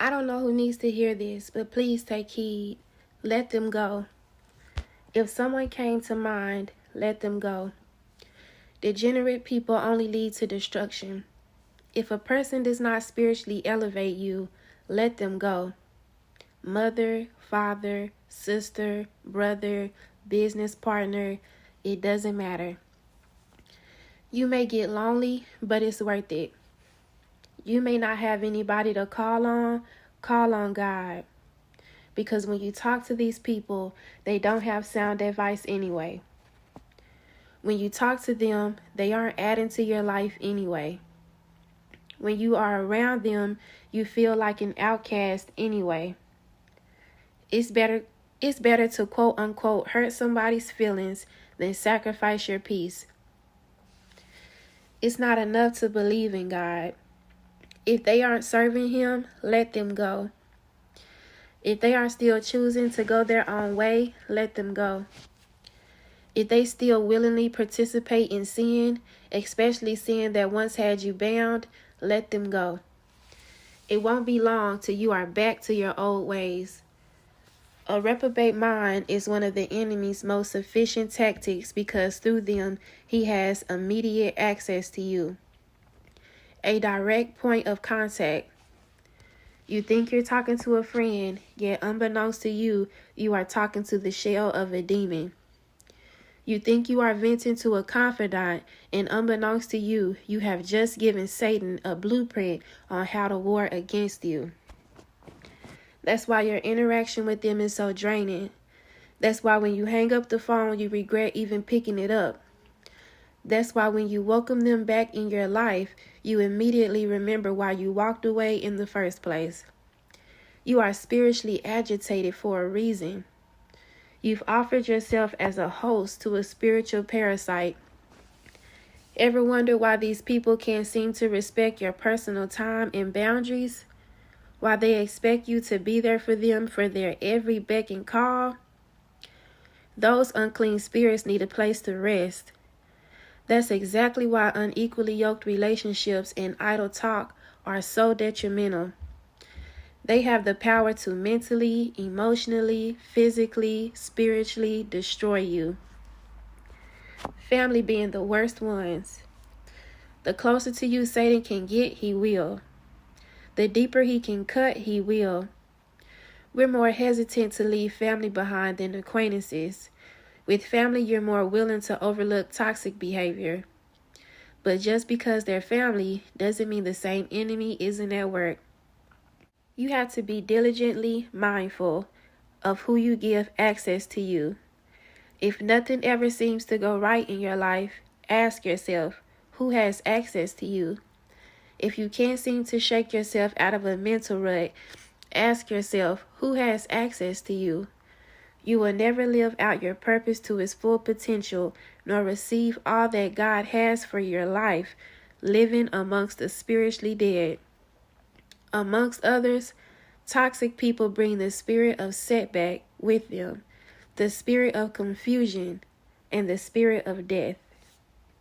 I don't know who needs to hear this, but please take heed. Let them go. If someone came to mind, let them go. Degenerate people only lead to destruction. If a person does not spiritually elevate you, let them go. Mother, father, sister, brother, business partner, it doesn't matter. You may get lonely, but it's worth it. You may not have anybody to call on God. Because when you talk to these people, they don't have sound advice anyway. When you talk to them, they aren't adding to your life anyway. When you are around them, you feel like an outcast anyway. It's better to quote unquote hurt somebody's feelings than sacrifice your peace. It's not enough to believe in God. If they aren't serving Him, let them go. If they are still choosing to go their own way, let them go. If they still willingly participate in sin, especially sin that once had you bound, let them go. It won't be long till you are back to your old ways. A reprobate mind is one of the enemy's most efficient tactics because through them he has immediate access to you. A direct point of contact. You think you're talking to a friend, yet unbeknownst to you, you are talking to the shell of a demon. You think you are venting to a confidant, and unbeknownst to you, you have just given Satan a blueprint on how to war against you. That's why your interaction with them is so draining. That's why when you hang up the phone, you regret even picking it up. That's why when you welcome them back in your life, you immediately remember why you walked away in the first place. You are spiritually agitated for a reason. You've offered yourself as a host to a spiritual parasite. Ever wonder why these people can't seem to respect your personal time and boundaries? Why they expect you to be there for them for their every beck and call? Those unclean spirits need a place to rest. That's exactly why unequally yoked relationships and idle talk are so detrimental. They have the power to mentally, emotionally, physically, spiritually destroy you. Family being the worst ones. The closer to you Satan can get, he will. The deeper he can cut, he will. We're more hesitant to leave family behind than acquaintances. With family, you're more willing to overlook toxic behavior. But just because they're family doesn't mean the same enemy isn't at work. You have to be diligently mindful of who you give access to you. If nothing ever seems to go right in your life, ask yourself, who has access to you? If you can't seem to shake yourself out of a mental rut, ask yourself, who has access to you? You will never live out your purpose to its full potential, nor receive all that God has for your life, living amongst the spiritually dead. Amongst others, toxic people bring the spirit of setback with them, the spirit of confusion, and the spirit of death.